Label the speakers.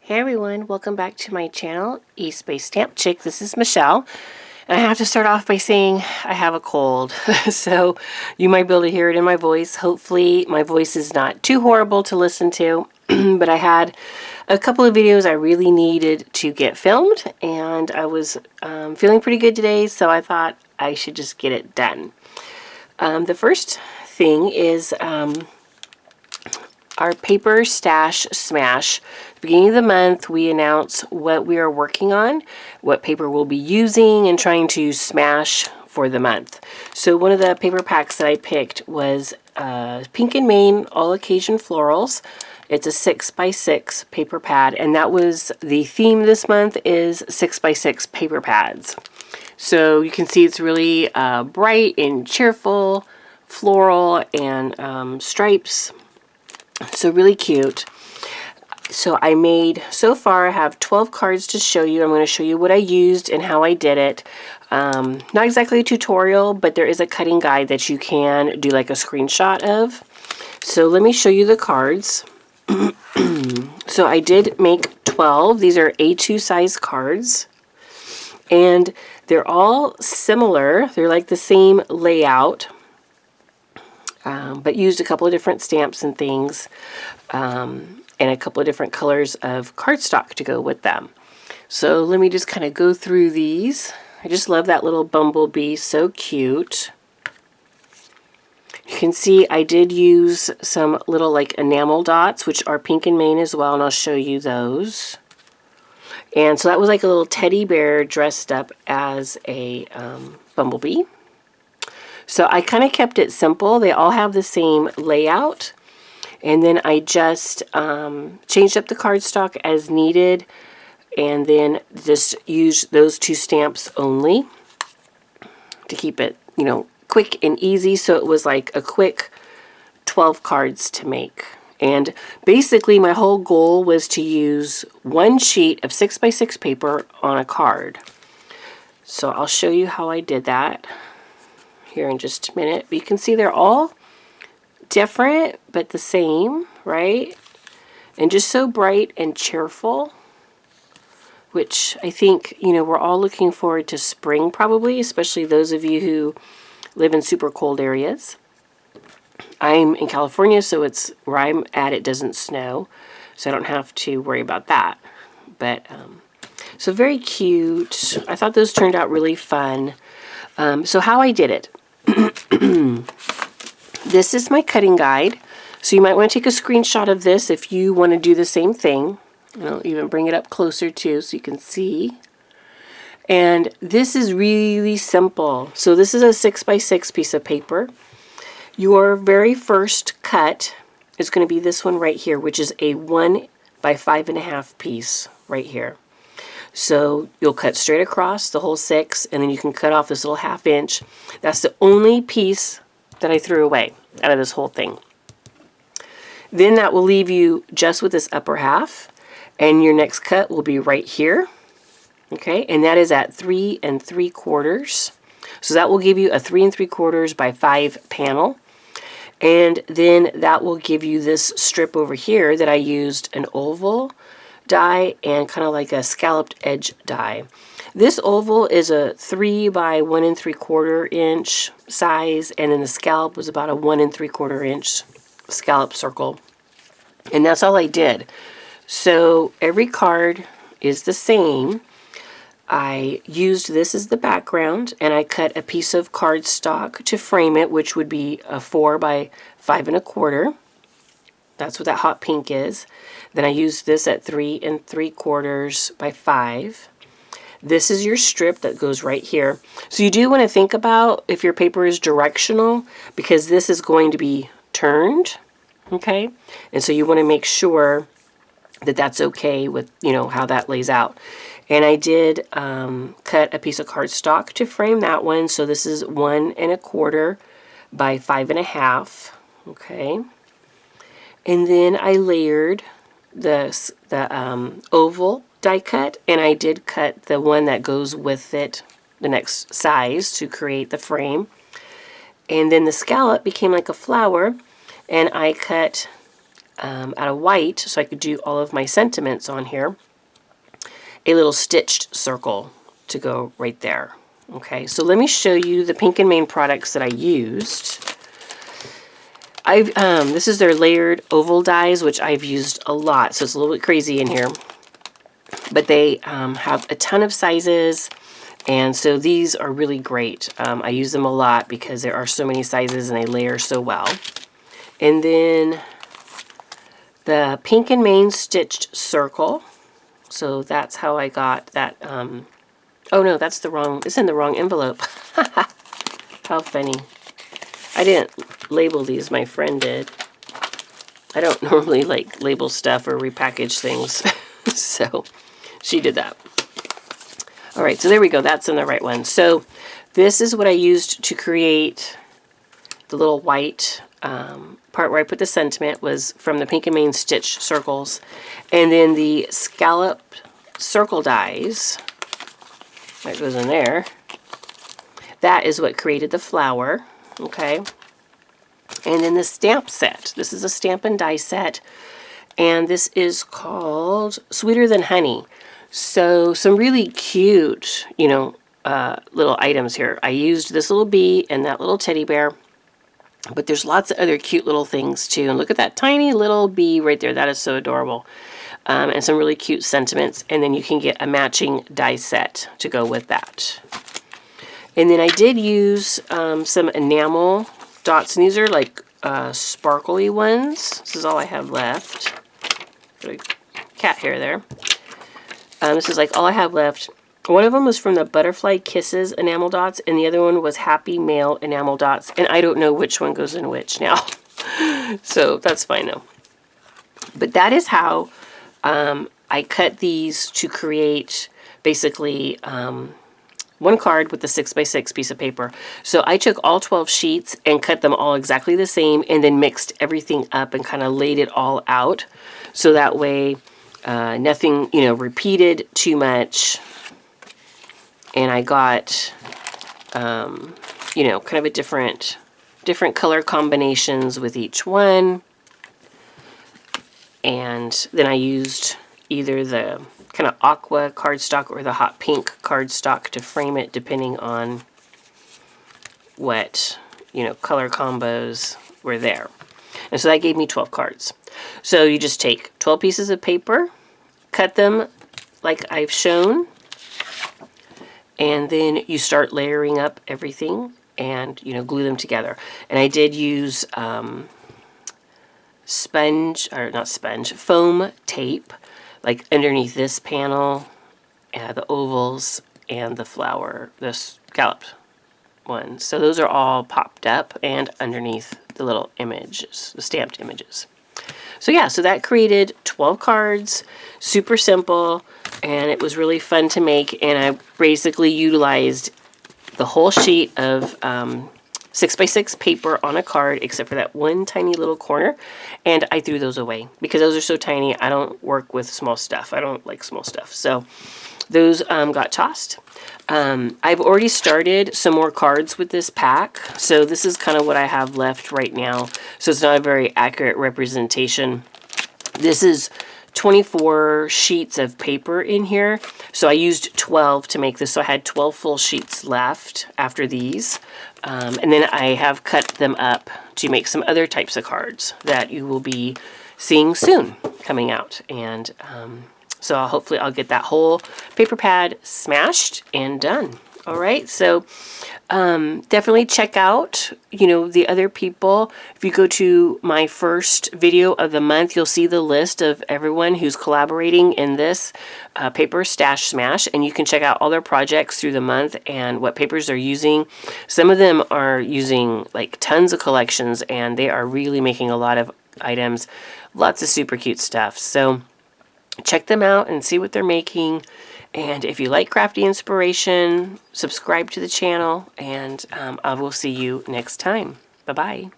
Speaker 1: Hey everyone, welcome back to my channel, Space Stamp Chick. This is Michelle, and I have to start off by saying I have a cold, so you might be able to hear it in my voice. Hopefully my voice is not too horrible to listen to, but I had a couple of videos I really needed to get filmed, and I was feeling pretty good today, so I thought I should just get it done. The first thing is our Paper Stash Smash. At the beginning of the month, we announce what we are working on, what paper we'll be using, and trying to smash for the month. So one of the paper packs that I picked was Pink and Main All Occasion Florals. It's a 6x6 paper pad, and that was the theme this month is 6x6 paper pads. So you can see it's really bright and cheerful, floral, and stripes. So really cute. So I made, so far I have 12 cards to show you. I'm going to show you what I used and how I did it. Not exactly a tutorial, but there is a cutting guide that you can do like a screenshot of. So let me show you the cards. So I did make 12. These are A2 size cards. And they're all similar. They're like the same layout. But used a couple of different stamps and things, and a couple of different colors of cardstock to go with them. So let me just kind of go through these. I just love that little bumblebee, so cute. You can see I did use some little like enamel dots, which are Pink and Main as well, and I'll show you those. And so that was like a little teddy bear dressed up as a bumblebee. So I kind of kept it simple. They all have the same layout. And then I just changed up the cardstock as needed. And then just used those two stamps only to keep it, you know, quick and easy. So it was like a quick 12 cards to make. And basically my whole goal was to use one sheet of 6x6 paper on a card. So I'll show you how I did that here in just a minute. But you can see they're all different but the same, right? And just so bright and cheerful, which I think, you know, we're all looking forward to spring probably, especially those of you who live in super cold areas. I'm in California, so it's where I'm at, it doesn't snow, so I don't have to worry about that. But so very cute. I thought those turned out really fun. So how I did it. This is my cutting guide, so you might want to take a screenshot of this if you want to do the same thing. I'll even bring it up closer too so you can see. And this is really simple. So this is a 6x6 piece of paper. Your very first cut is going to be this one right here, which is a 1 by 5.5 piece right here. So you'll cut straight across the whole 6, and then you can cut off this little 1/2 inch. That's the only piece that I threw away out of this whole thing. Then that will leave you just with this upper half, and your next cut will be right here. Okay, and that is at 3 3/4. So that will give you a 3 3/4 by 5 panel. And then that will give you this strip over here that I used an oval die and kind of like a scalloped edge die. This oval is a 3 by 1 3/4 inch size, and then the scallop was about a 1 3/4 inch scallop circle. And that's all I did. So every card is the same. I used this as the background, and I cut a piece of cardstock to frame it, which would be a 4 by 5 1/4. That's what that hot pink is. Then I used this at 3 3/4 by 5. This is your strip that goes right here. So you do want to think about if your paper is directional, because this is going to be turned, okay? And so you want to make sure that that's okay with, you know, how that lays out. And I did cut a piece of cardstock to frame that one. So this is 1 1/4 by 5 1/2, okay? And then I layered the oval die cut, and I did cut the one that goes with it, the next size, to create the frame. And then the scallop became like a flower, and I cut out of white, so I could do all of my sentiments on here, a little stitched circle to go right there. Okay, so let me show you the Pink and Main products that I used. This is their layered oval dies, which I've used a lot, so it's a little bit crazy in here. But they have a ton of sizes, and so these are really great. I use them a lot because there are so many sizes and they layer so well. And then the Pink and Main stitched circle. So that's how I got that. Oh no, that's the wrong, it's in the wrong envelope. How funny. I didn't label these, my friend did. I don't normally like label stuff or repackage things. So she did that. All right, so there we go. That's in the right one. So this is what I used to create the little white part where I put the sentiment, was from the Pink and Main stitch circles. And then the scalloped circle dies, that goes in there. That is what created the flower. Okay. And then the stamp set. This is a stamp and die set. And this is called Sweeter Than Honey. So some really cute, you know, little items here. I used this little bee and that little teddy bear. But there's lots of other cute little things too. And look at that tiny little bee right there. That is so adorable. And some really cute sentiments. And then you can get a matching die set to go with that. And then I did use some enamel dots. And these are like sparkly ones. This is all I have left. Got a cat hair there. This is like all I have left. One of them was from the Butterfly Kisses enamel dots, and the other one was Happy Mail enamel dots. And I don't know which one goes in which now. So that's fine though. But that is how I cut these to create basically one card with the 6x6 piece of paper. So I took all 12 sheets and cut them all exactly the same, and then mixed everything up and kind of laid it all out. So that way nothing, you know, repeated too much. And I got, you know, kind of a different color combinations with each one. And then I used either the kind of aqua cardstock or the hot pink cardstock to frame it, depending on what, you know, color combos were there. And so that gave me 12 cards. So you just take 12 pieces of paper, cut them like I've shown, and then you start layering up everything and, you know, glue them together. And I did use foam tape, like underneath this panel, the ovals, and the flower, the scalloped one. So those are all popped up and underneath the little images, the stamped images. So yeah, so that created 12 cards, super simple, and it was really fun to make. And I basically utilized the whole sheet of 6x6 paper on a card, except for that one tiny little corner, and I threw those away because those are so tiny. I don't work with small stuff. I don't like small stuff. So those got tossed. I've already started some more cards with this pack, so this is kind of what I have left right now. So it's not a very accurate representation. This is 24 sheets of paper in here, so I used 12 to make this, so I had 12 full sheets left after these. And then I have cut them up to make some other types of cards that you will be seeing soon coming out. And so hopefully I'll get that whole paper pad smashed and done. All right, so definitely check out, you know, the other people. If you go to my first video of the month, you'll see the list of everyone who's collaborating in this Paper Stash Smash, and you can check out all their projects through the month and what papers they're using. Some of them are using like tons of collections, and they are really making a lot of items, lots of super cute stuff. So check them out and see what they're making. And if you like crafty inspiration, subscribe to the channel, and I will see you next time. Bye-bye.